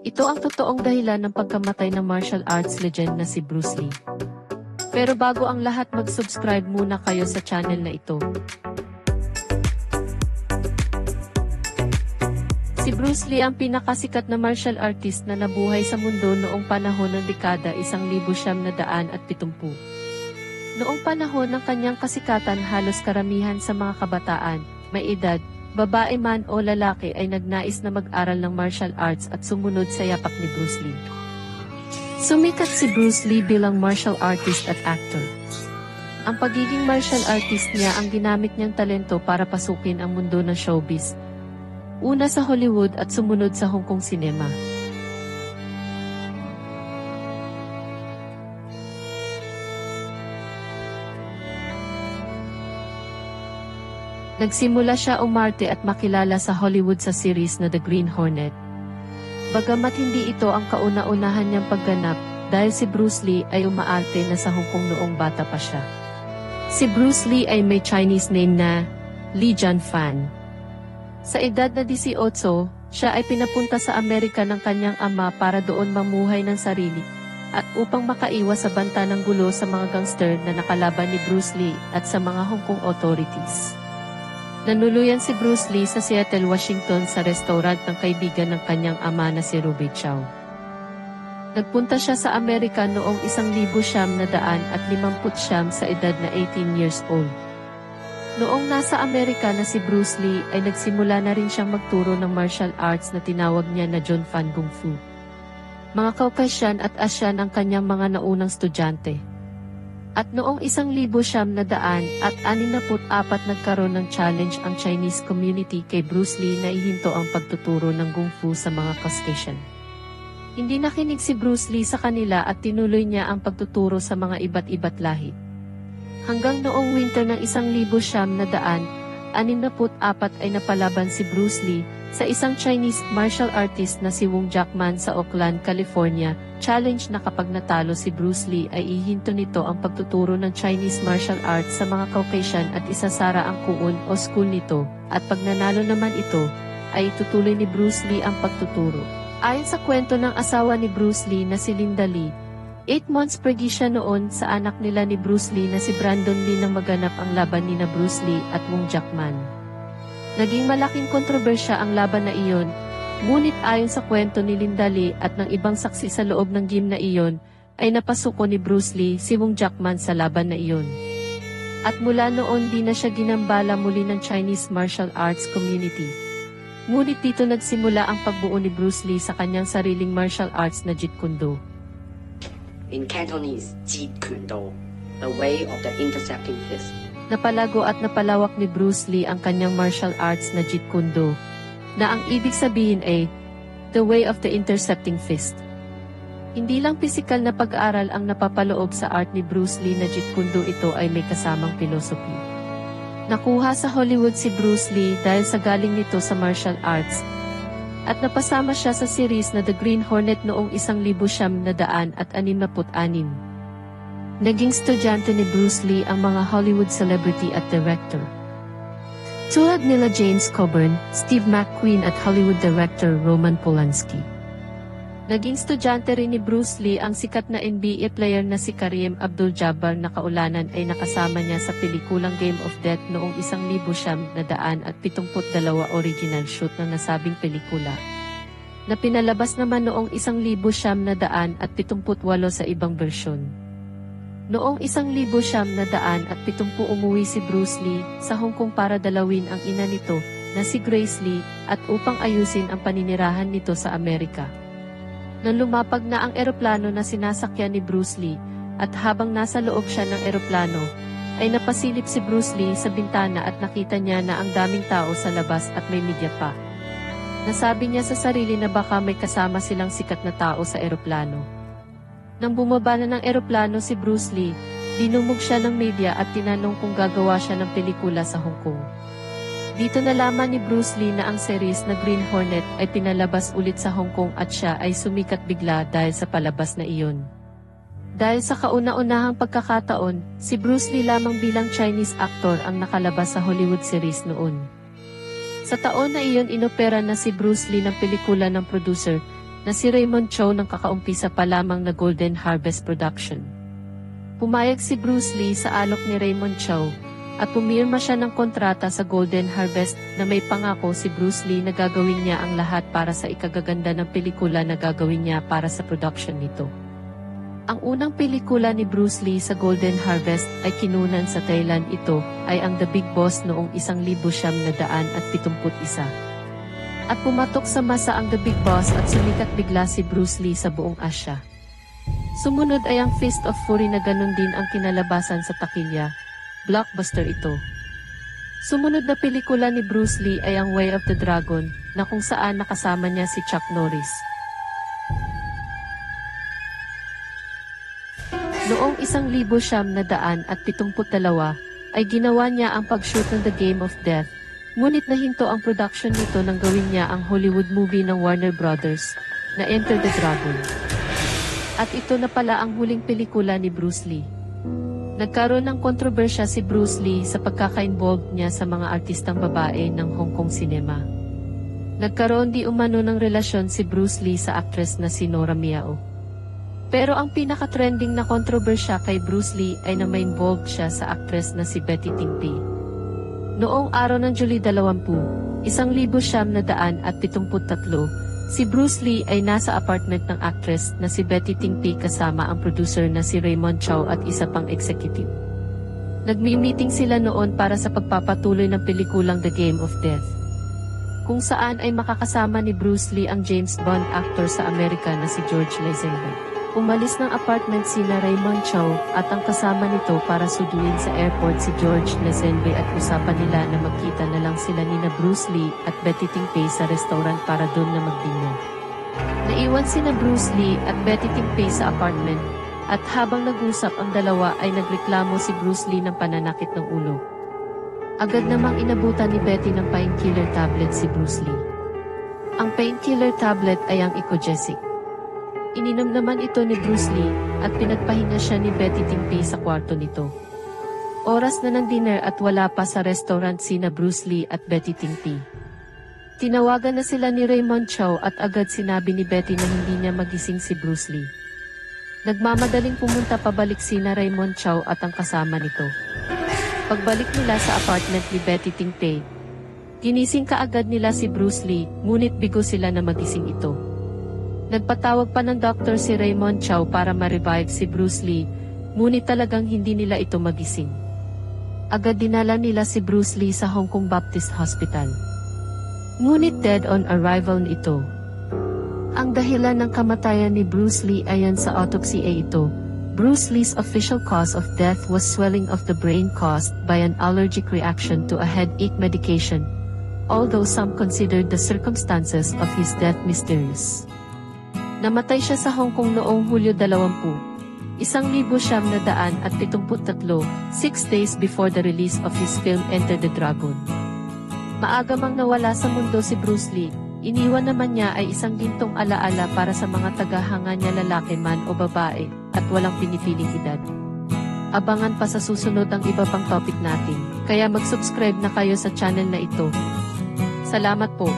Ito ang totoong dahilan ng pagkamatay ng martial arts legend na si Bruce Lee. Pero bago ang lahat, mag-subscribe muna kayo sa channel na ito. Si Bruce Lee ang pinakasikat na martial artist na nabuhay sa mundo noong panahon ng dekada 1970. Noong panahon ng kanyang kasikatan, halos karamihan sa mga kabataan, may edad, babae man o lalaki ay nagnais na mag-aral ng martial arts at sumunod sa yapak ni Bruce Lee. Sumikat si Bruce Lee bilang martial artist at actor. Ang pagiging martial artist niya ang ginamit niyang talento para pasukin ang mundo ng showbiz. Una sa Hollywood at sumunod sa Hong Kong cinema. Nagsimula siya umarte at makilala sa Hollywood sa series na The Green Hornet. Bagamat hindi ito ang kauna-unahan niyang pagganap, dahil si Bruce Lee ay umaarte na sa Hong Kong noong bata pa siya. Si Bruce Lee ay may Chinese name na Lee John Fan. Sa edad na 18, siya ay pinapunta sa Amerika ng kanyang ama para doon mamuhay ng sarili, at upang makaiwas sa banta ng gulo sa mga gangster na nakalaban ni Bruce Lee at sa mga Hong Kong authorities. Nanuluyan si Bruce Lee sa Seattle, Washington sa restaurant ng kaibigan ng kanyang ama na si Ruby Chow. Nagpunta siya sa Amerika noong 1959 sa edad na 18 years old. Noong nasa Amerika na si Bruce Lee ay nagsimula na rin siyang magturo ng martial arts na tinawag niya na John Fan Kung Fu. Mga Caucasian at Asian ang kanyang mga naunang estudyante. At noong 1964 nagkaroon ng challenge ang Chinese community kay Bruce Lee na ihinto ang pagtuturo ng Kung Fu sa mga Caucasian. Hindi nakinig si Bruce Lee sa kanila at tinuloy niya ang pagtuturo sa mga iba't-iba't lahi. Hanggang noong winter ng 1964 ay napalaban si Bruce Lee sa isang Chinese martial artist na si Wong Jackman sa Oakland, California. Challenge na kapag natalo si Bruce Lee ay ihinto nito ang pagtuturo ng Chinese martial arts sa mga Caucasian at isasara ang kuon o school nito, at pag nanalo naman ito, ay itutuloy ni Bruce Lee ang pagtuturo. Ayon sa kwento ng asawa ni Bruce Lee na si Linda Lee, 8 months pregi siya noon sa anak nila ni Bruce Lee na si Brandon Lee nang maganap ang laban ni na Bruce Lee at Wong Jackman. Naging malaking kontrobersya ang laban na iyon, ngunit ayon sa kwento ni Linda Lee at ng ibang saksi sa loob ng gym na iyon, ay napasuko ni Bruce Lee si Wong Jackman sa laban na iyon. At mula noon di na siya ginambala muli ng Chinese martial arts community. Ngunit dito nagsimula ang pagbuo ni Bruce Lee sa kanyang sariling martial arts na Jeet Kune Do. In Cantonese, Jeet Kune Do, the way of the intercepting fist. Napalago at napalawak ni Bruce Lee ang kanyang martial arts na Jeet Kune Do, na ang ibig sabihin ay the way of the intercepting fist. Hindi lang pisikal na pag-aaral ang napapaloob sa art ni Bruce Lee na Jeet Kune Do, ito ay may kasamang philosophy. Nakuha sa Hollywood si Bruce Lee dahil sa galing nito sa martial arts, at napasama siya sa series na The Green Hornet noong 1966. Naging estudyante ni Bruce Lee ang mga Hollywood celebrity at director, tulad nila James Coburn, Steve McQueen at Hollywood director Roman Polanski. Naging estudyante rin ni Bruce Lee ang sikat na NBA player na si Kareem Abdul-Jabbar na kaulanan ay nakasama niya sa pelikulang Game of Death noong 1972 original shoot ng nasabing pelikula, na pinalabas naman noong 1978 sa ibang bersyon. Noong 1970 umuwi si Bruce Lee sa Hong Kong para dalawin ang ina nito na si Grace Lee at upang ayusin ang paninirahan nito sa Amerika. Nang lumapag na ang eroplano na sinasakyan ni Bruce Lee, at habang nasa loob siya ng eroplano, ay napasilip si Bruce Lee sa bintana at nakita niya na ang daming tao sa labas at may media pa. Nasabi niya sa sarili na baka may kasama silang sikat na tao sa eroplano. Nang bumaba na ng eroplano si Bruce Lee, dinumog siya ng media at tinanong kung gagawa siya ng pelikula sa Hong Kong. Dito nalaman ni Bruce Lee na ang series na Green Hornet ay pinalabas ulit sa Hong Kong at siya ay sumikat bigla dahil sa palabas na iyon. Dahil sa kauna-unahang pagkakataon, si Bruce Lee lamang bilang Chinese actor ang nakalabas sa Hollywood series noon. Sa taon na iyon inopera na si Bruce Lee ng pelikula ng producer na si Raymond Chow nang kakaumpisa pa lamang na Golden Harvest production. Pumayag si Bruce Lee sa alok ni Raymond Chow at pumirma siya ng kontrata sa Golden Harvest na may pangako si Bruce Lee na gagawin niya ang lahat para sa ikagaganda ng pelikula na gagawin niya para sa production nito. Ang unang pelikula ni Bruce Lee sa Golden Harvest ay kinunan sa Thailand. Ito ay ang The Big Boss noong 1971. At pumatok sa masa ang The Big Boss at sumikat bigla si Bruce Lee sa buong Asya. Sumunod ay ang Fist of Fury na ganun din ang kinalabasan sa takilya. Blockbuster ito. Sumunod na pelikula ni Bruce Lee ay ang Way of the Dragon, na kung saan nakasama niya si Chuck Norris. Noong 1972 ay ginawa niya ang pag-shoot ng The Game of Death, ngunit nahinto ang production nito nang gawin niya ang Hollywood movie ng Warner Brothers, na Enter the Dragon. At ito na pala ang huling pelikula ni Bruce Lee. Nagkaroon ng kontrobersya si Bruce Lee sa pagkaka-involved niya sa mga artistang babae ng Hong Kong cinema. Nagkaroon di umano ng relasyon si Bruce Lee sa actress na si Nora Miao. Pero ang pinaka-trending na kontrobersya kay Bruce Lee ay na ma-involved siya sa actress na si Betty Ting Pei. Noong araw ng July 20, 1973, si Bruce Lee ay nasa apartment ng actress na si Betty Ting Pei kasama ang producer na si Raymond Chow at isa pang executive. Nagmi-meeting sila noon para sa pagpapatuloy ng pelikulang The Game of Death, kung saan ay makakasama ni Bruce Lee ang James Bond actor sa Amerika na si George Lazenby. Umalis ng apartment sina Raymond Chow at ang kasama nito para suduin sa airport si George Lazenby at usapan nila na magkita na lang sila nina Bruce Lee at Betty Ting Pei sa restaurant para doon na magdinner. Naiwan sina Bruce Lee at Betty Ting Pei sa apartment at habang nag-usap ang dalawa ay nagreklamo si Bruce Lee ng pananakit ng ulo. Agad namang inabutan ni Betty ng painkiller tablet si Bruce Lee. Ang painkiller tablet ay ang Icogesic. Ininom naman ito ni Bruce Lee at pinagpahinga siya ni Betty Ting Pei sa kwarto nito. Oras na ng dinner at wala pa sa restaurant sina Bruce Lee at Betty Ting Pei. Tinawagan na sila ni Raymond Chow at agad sinabi ni Betty na hindi niya magising si Bruce Lee. Nagmamadaling pumunta pabalik sina Raymond Chow at ang kasama nito. Pagbalik nila sa apartment ni Betty Ting Pei, ginising kaagad nila si Bruce Lee, ngunit bigo sila na magising ito. Nagpatawag pa ng doktor si Raymond Chow para ma-revive si Bruce Lee, ngunit talagang hindi nila ito magising. Agad dinala nila si Bruce Lee sa Hong Kong Baptist Hospital. Ngunit dead on arrival nito. Ang dahilan ng kamatayan ni Bruce Lee ayon sa autopsy ay ito. Bruce Lee's official cause of death was swelling of the brain caused by an allergic reaction to a headache medication, although some considered the circumstances of his death mysterious. Namatay siya sa Hong Kong noong Hulyo 20, 1973, 6 days before the release of his film Enter the Dragon. Maaga mang nawala sa mundo si Bruce Lee, iniwan naman niya ay isang gintong alaala para sa mga tagahanga niya lalaki man o babae, at walang pinipiling edad. Abangan pa sa susunod ang iba pang topic natin, kaya mag-subscribe na kayo sa channel na ito. Salamat po.